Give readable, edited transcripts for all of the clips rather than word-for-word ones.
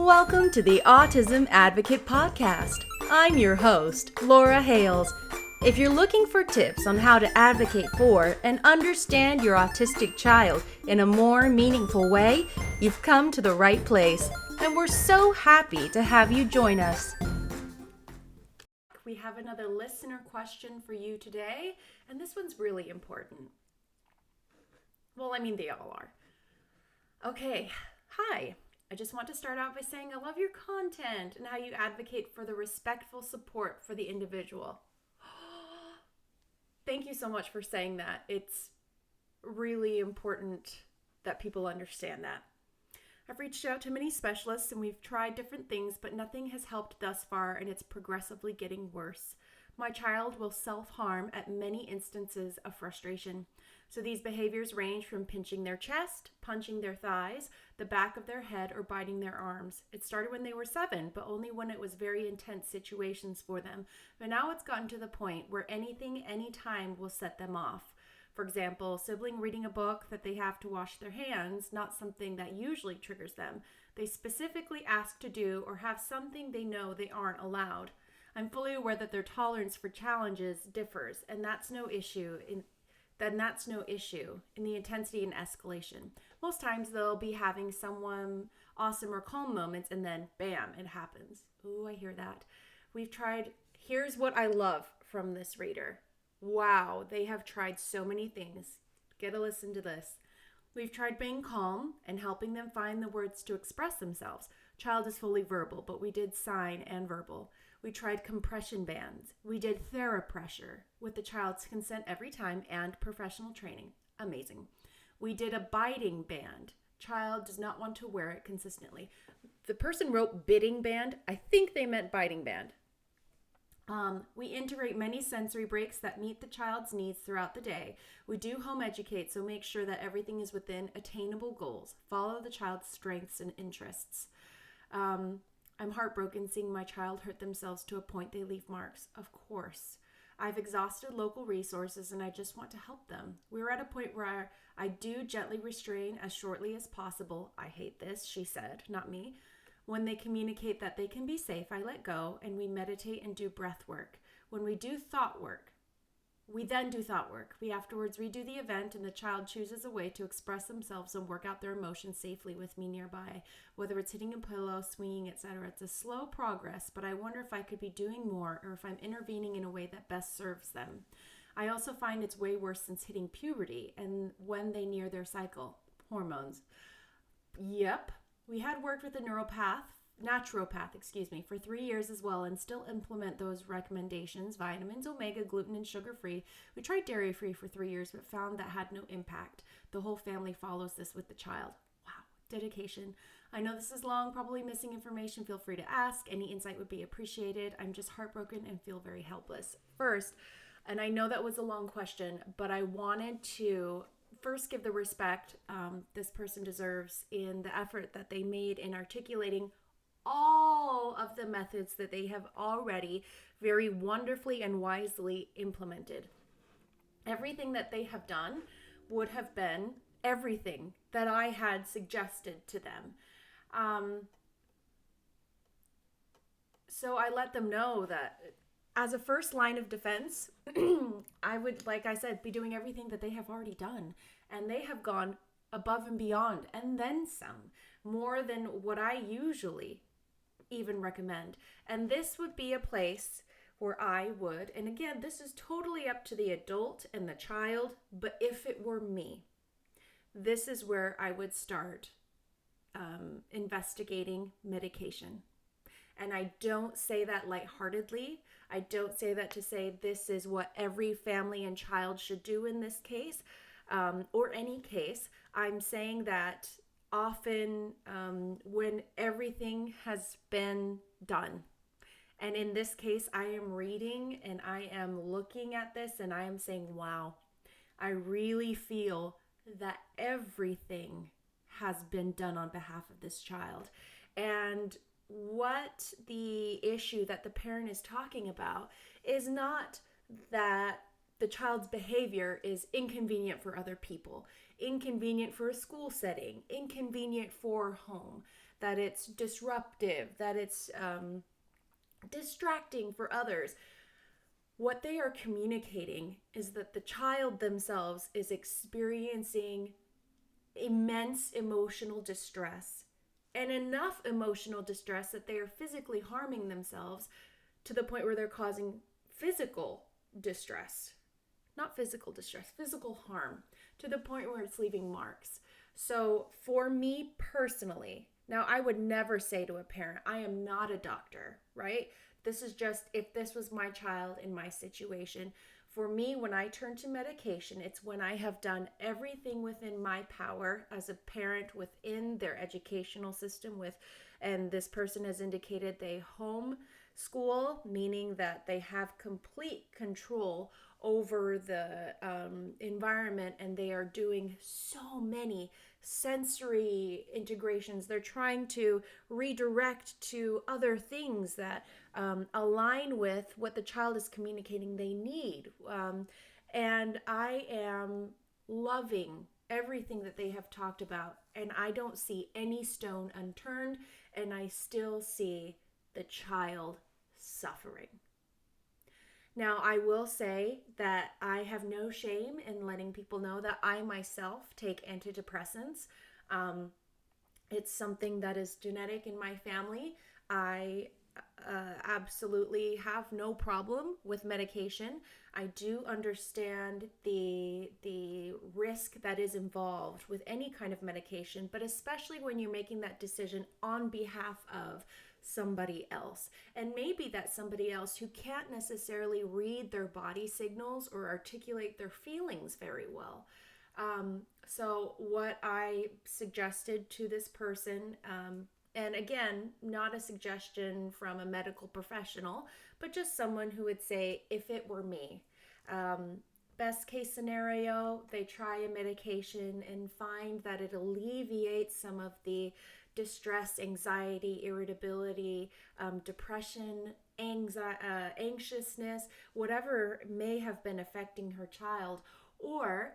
Welcome to the Autism Advocate Podcast. I'm your host, Laura Hales. If you're looking for tips on how to advocate for and understand your autistic child in a more meaningful way, you've come to the right place, and we're so happy to have you join us. We have another listener question for you today, and this one's really important. Well, they all are. Okay, hi. I just want to start out by saying I love your content and how you advocate for the respectful support for the individual. Thank you so much for saying that. It's really important that people understand that. I've reached out to many specialists and we've tried different things, but nothing has helped thus far, and it's progressively getting worse. My child will self-harm at many instances of frustration. So these behaviors range from pinching their chest, punching their thighs, the back of their head, or biting their arms. It started when they were 7, but only when it was very intense situations for them. But now it's gotten to the point where anything, anytime will set them off. For example, sibling reading a book that they have to wash their hands, not something that usually triggers them. They specifically ask to do or have something they know they aren't allowed. I'm fully aware that their tolerance for challenges differs, and that's no issue in the intensity and escalation. Most times they'll be having someone awesome or calm moments, and then bam, it happens. Ooh, I hear that. We've tried. Here's what I love from this reader. Wow, they have tried so many things. Get a listen to this. We've tried being calm and helping them find the words to express themselves. Child is fully verbal, but we did sign and verbal. We tried compression bands. We did therapressure with the child's consent every time and professional training. Amazing. We did a biting band. Child does not want to wear it consistently. The person wrote bidding band. I think they meant biting band. We integrate many sensory breaks that meet the child's needs throughout the day. We do home educate, so make sure that everything is within attainable goals. Follow the child's strengths and interests. I'm heartbroken seeing my child hurt themselves to a point they leave marks. Of course. I've exhausted local resources and I just want to help them. We're at a point where I do gently restrain as shortly as possible. I hate this, she said, not me. When they communicate that they can be safe, I let go and we meditate and do breath work. When we do thought work, we then do thought work. We afterwards redo the event and the child chooses a way to express themselves and work out their emotions safely with me nearby. Whether it's hitting a pillow, swinging, etc. It's a slow progress, but I wonder if I could be doing more or if I'm intervening in a way that best serves them. I also find it's way worse since hitting puberty and when they near their cycle. Hormones. Yep. We had worked with a naturopath, for 3 years as well, and still implement those recommendations: vitamins, omega, gluten, and sugar-free. We tried dairy-free for 3 years, but found that had no impact. The whole family follows this with the child. Wow, dedication. I know this is long, probably missing information. Feel free to ask. Any insight would be appreciated. I'm just heartbroken and feel very helpless. First, and I know that was a long question, but I wanted to first give the respect this person deserves in the effort that they made in articulating all of the methods that they have already very wonderfully and wisely implemented. Everything that they have done would have been everything that I had suggested to them. So I let them know that as a first line of defense, I would, like I said, be doing everything that they have already done. And they have gone above and beyond, and then some, more than what I usually even recommend. And this would be a place where I would, and again, this is totally up to the adult and the child, but if it were me, this is where I would start investigating medication. And I don't say that lightheartedly. I don't say that to say this is what every family and child should do in this case, or any case. I'm saying that often when everything has been done. And in this case, I am reading and I am looking at this and I am saying, wow, I really feel that everything has been done on behalf of this child. And what the issue that the parent is talking about is not that the child's behavior is inconvenient for other people, inconvenient for a school setting, inconvenient for home. that it's disruptive, that it's distracting for others. What they are communicating is that the child themselves is experiencing immense emotional distress, and enough emotional distress that they are physically harming themselves to the point where they're causing physical distress. Not physical distress, physical harm, to the point where it's leaving marks. So for me personally, now I would never say to a parent, I am not a doctor, right? This is just if this was my child in my situation. For me, when I turn to medication, it's when I have done everything within my power as a parent within their educational system and this person has indicated they home school, meaning that they have complete control over the environment, and they are doing so many sensory integrations. They're trying to redirect to other things that align with what the child is communicating they need. And I am loving everything that they have talked about, and I don't see any stone unturned, and I still see the child suffering. Now, I will say that I have no shame in letting people know that I myself take antidepressants. It's something that is genetic in my family. I absolutely have no problem with medication. I do understand the risk that is involved with any kind of medication, but especially when you're making that decision on behalf of somebody else. And maybe that's somebody else who can't necessarily read their body signals or articulate their feelings very well. So what I suggested to this person, and again, not a suggestion from a medical professional, but just someone who would say, if it were me, best case scenario, they try a medication and find that it alleviates some of the distress, anxiety, irritability, depression, anxiousness, whatever may have been affecting her child, or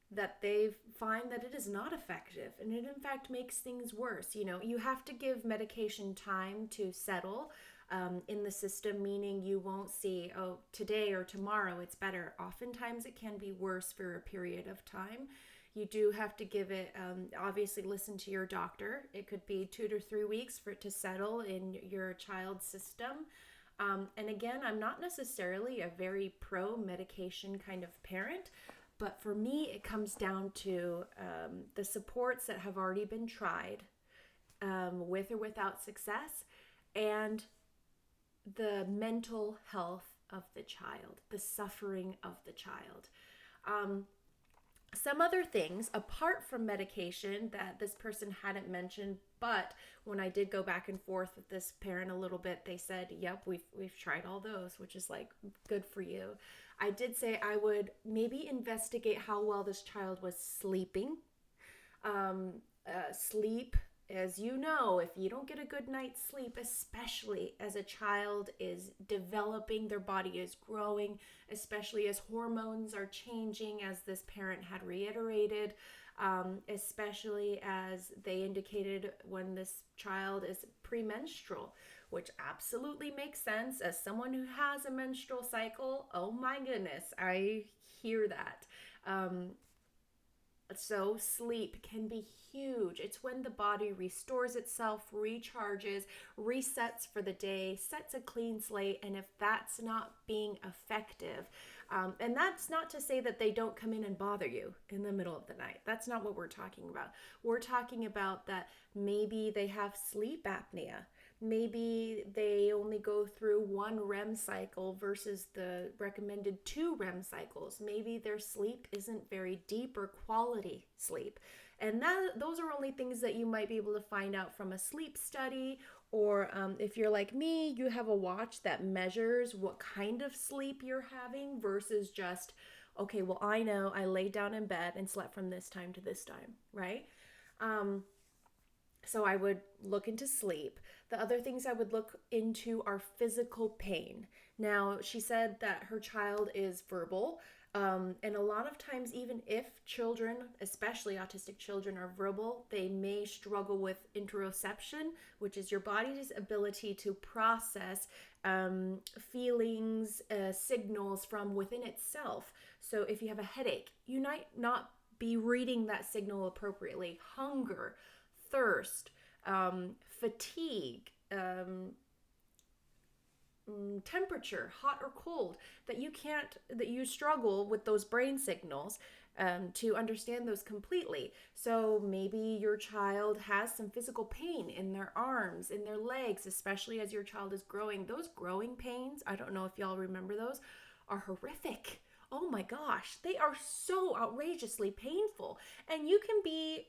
that they find that it is not effective and it in fact makes things worse. You know, you have to give medication time to settle in the system, meaning you won't see, oh, today or tomorrow it's better. Oftentimes it can be worse for a period of time. You do have to give it, obviously listen to your doctor. It could be 2 to 3 weeks for it to settle in your child's system. And again, I'm not necessarily a very pro-medication kind of parent, but for me, it comes down to the supports that have already been tried with or without success, and the mental health of the child, the suffering of the child. Some other things apart from medication that this person hadn't mentioned, but when I did go back and forth with this parent a little bit, they said, yep, we've tried all those, which is like, good for you. I did say I would maybe investigate how well this child was sleeping. Sleep, as you know, if you don't get a good night's sleep, especially as a child is developing, their body is growing, especially as hormones are changing, as this parent had reiterated, especially as they indicated when this child is premenstrual, which absolutely makes sense. As someone who has a menstrual cycle, oh my goodness, I hear that. So sleep can be huge. It's when the body restores itself, recharges, resets for the day, sets a clean slate. And if that's not being effective, and that's not to say that they don't come in and bother you in the middle of the night. That's not what we're talking about. We're talking about that maybe they have sleep apnea. Maybe they only go through 1 REM cycle versus the recommended 2 REM cycles. Maybe their sleep isn't very deep or quality sleep. And those are only things that you might be able to find out from a sleep study, or if you're like me, you have a watch that measures what kind of sleep you're having versus just, okay, well, I know I laid down in bed and slept from this time to this time, right? So I would look into sleep. The other things I would look into are physical pain. Now, she said that her child is verbal. And a lot of times, even if children, especially autistic children, are verbal, they may struggle with interoception, which is your body's ability to process feelings, signals from within itself. So if you have a headache, you might not be reading that signal appropriately. Hunger, thirst, fatigue, temperature, hot or cold, that you struggle with those brain signals to understand those completely. So maybe your child has some physical pain in their arms, in their legs, especially as your child is growing. Those growing pains, I don't know if y'all remember those, are horrific. Oh my gosh, they are so outrageously painful. And you can be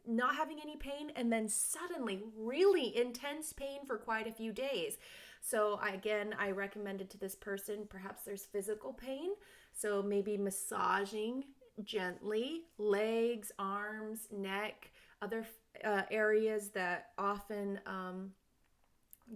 not having any pain and then suddenly really intense pain for quite a few days. So I recommended to this person, perhaps there's physical pain. So maybe massaging gently, legs, arms, neck, other areas that often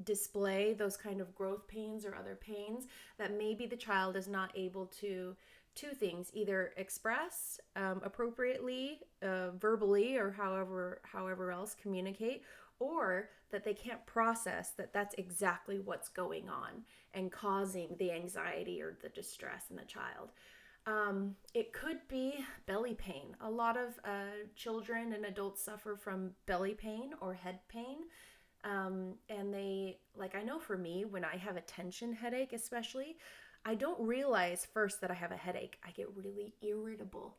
display those kind of growth pains or other pains that maybe the child is not able to two things, either express appropriately, verbally, or however else communicate, or that they can't process that that's exactly what's going on and causing the anxiety or the distress in the child. It could be belly pain. A lot of children and adults suffer from belly pain or head pain. And they, like, I know for me, when I have a tension headache, especially, I don't realize first that I have a headache. I get really irritable.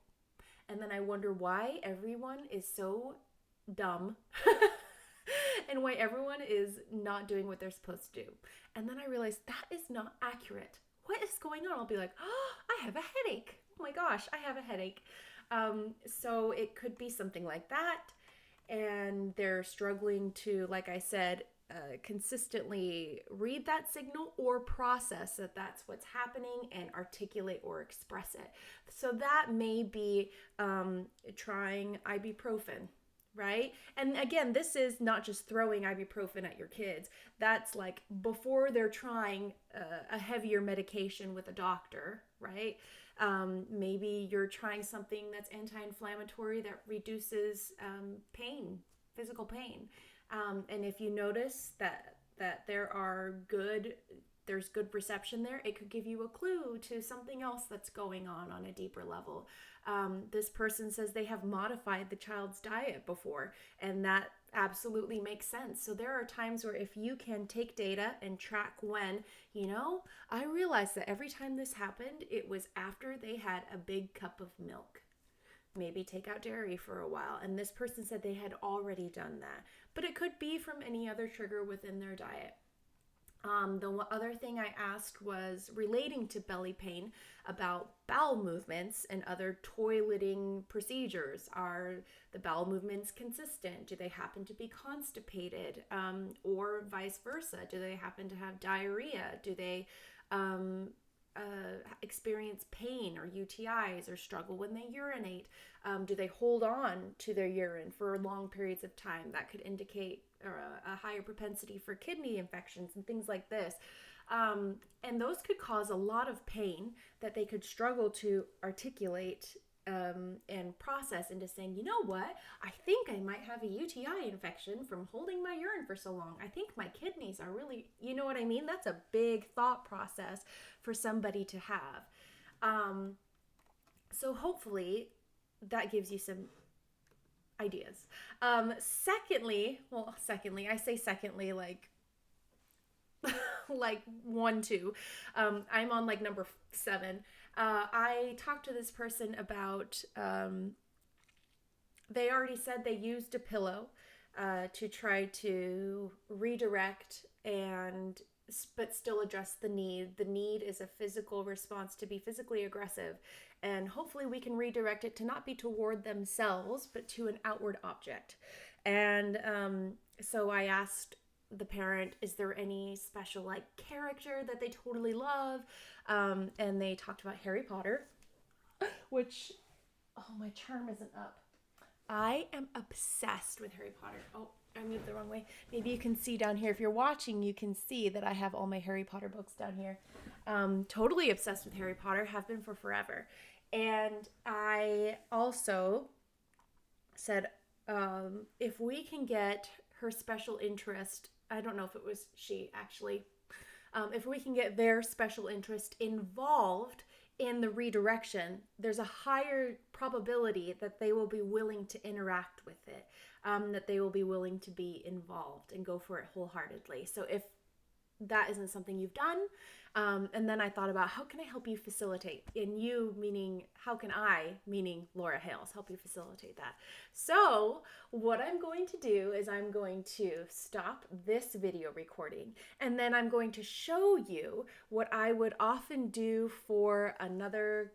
And then I wonder why everyone is so dumb and why everyone is not doing what they're supposed to do. And then I realize that is not accurate. What is going on? I'll be like, oh, I have a headache. Oh my gosh, I have a headache. So it could be something like that. And they're struggling to, like I said, consistently read that signal or process that that's what's happening and articulate or express it. So that may be trying ibuprofen, right? And again, this is not just throwing ibuprofen at your kids. That's like before they're trying a heavier medication with a doctor, right? Maybe you're trying something that's anti-inflammatory that reduces pain, physical pain. And if you notice that there's good reception there, it could give you a clue to something else that's going on a deeper level. This person says they have modified the child's diet before, and that absolutely makes sense. So there are times where if you can take data and track when, I realized that every time this happened, it was after they had a big cup of milk. Maybe take out dairy for a while. And this person said they had already done that. But it could be from any other trigger within their diet. The other thing I asked was relating to belly pain about bowel movements and other toileting procedures. Are the bowel movements consistent? Do they happen to be constipated? Or vice versa? Do they happen to have diarrhea? Do they experience pain or UTIs or struggle when they urinate? Do they hold on to their urine for long periods of time? That could indicate a higher propensity for kidney infections and things like this. And those could cause a lot of pain that they could struggle to articulate and process into saying, you know what, I think I might have a UTI infection from holding my urine for so long. I think my kidneys are really, you know what I mean? That's a big thought process for somebody to have. So hopefully that gives you some ideas. Secondly, I say secondly, like 1, 2. I'm on like number 7. I talked to this person about, they already said they used a pillow to try to redirect but still address the need. The need is a physical response to be physically aggressive, and hopefully we can redirect it to not be toward themselves, but to an outward object. And so I asked the parent, is there any special character that they totally love? And they talked about Harry Potter, which, oh, my charm isn't up. I am obsessed with Harry Potter. Oh, I moved the wrong way. Maybe you can see down here. If you're watching, you can see that I have all my Harry Potter books down here. Totally obsessed with Harry Potter, have been for forever. And I also said, if we can get her special interest, I don't know if it was she actually, if we can get their special interest involved in the redirection, there's a higher probability that they will be willing to interact with it, that they will be willing to be involved and go for it wholeheartedly. So if that isn't something you've done, and then I thought about how can I help you facilitate? And you, meaning how can I, meaning Laura Hales, help you facilitate that? So what I'm going to do is I'm going to stop this video recording, and then I'm going to show you what I would often do for another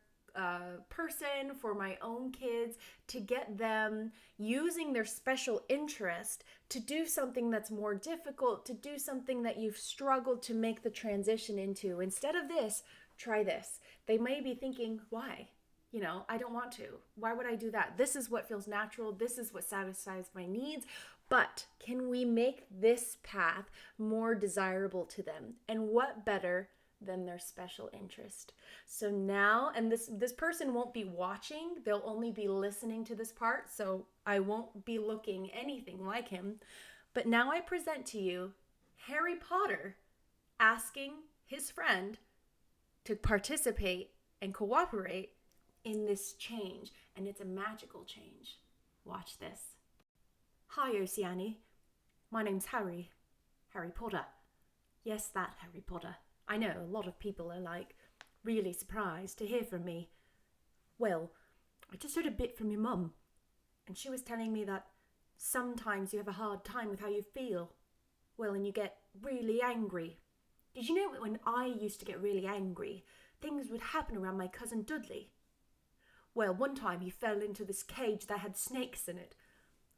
person, for my own kids, to get them using their special interest to do something that's more difficult, to do something that you've struggled to make the transition into. Instead of this, try this. They may be thinking, why? I don't want to. Why would I do that? This is what feels natural. This is what satisfies my needs. But can we make this path more desirable to them? And what better than their special interest? So now, and this person won't be watching, they'll only be listening to this part, so I won't be looking anything like him. But now I present to you Harry Potter asking his friend to participate and cooperate in this change, and it's a magical change. Watch this. Hi, Oceanie. My name's Harry Potter. Yes, that Harry Potter. I know a lot of people are really surprised to hear from me. Well, I just heard a bit from your mum, and she was telling me that sometimes you have a hard time with how you feel. Well, and you get really angry. Did you know that when I used to get really angry, things would happen around my cousin Dudley? Well, one time he fell into this cage that had snakes in it.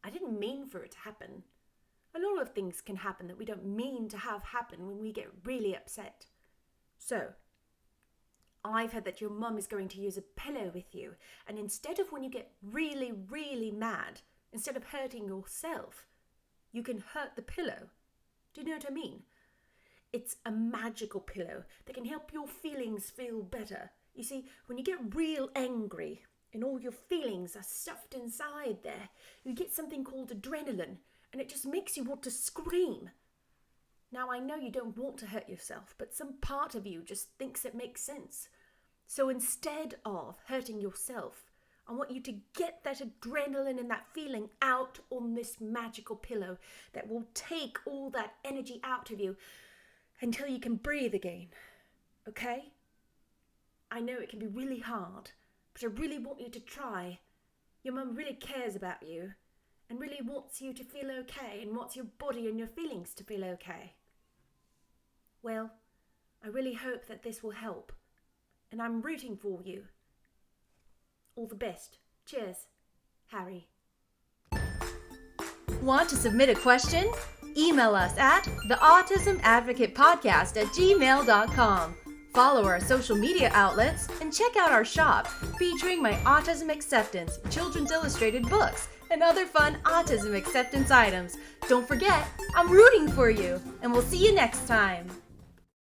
I didn't mean for it to happen. A lot of things can happen that we don't mean to have happen when we get really upset. So, I've heard that your mum is going to use a pillow with you, and instead of when you get really, really mad, instead of hurting yourself, you can hurt the pillow. Do you know what I mean? It's a magical pillow that can help your feelings feel better. You see, when you get real angry and all your feelings are stuffed inside there, you get something called adrenaline, and it just makes you want to scream. Now, I know you don't want to hurt yourself, but some part of you just thinks it makes sense. So instead of hurting yourself, I want you to get that adrenaline and that feeling out on this magical pillow that will take all that energy out of you until you can breathe again. Okay? I know it can be really hard, but I really want you to try. Your mum really cares about you and really wants you to feel okay and wants your body and your feelings to feel okay. Well, I really hope that this will help, and I'm rooting for you. All the best. Cheers, Harry. Want to submit a question? Email us at theautismadvocatepodcast@gmail.com. Follow our social media outlets and check out our shop featuring my Autism Acceptance, Children's Illustrated books, and other fun autism acceptance items. Don't forget, I'm rooting for you, and we'll see you next time.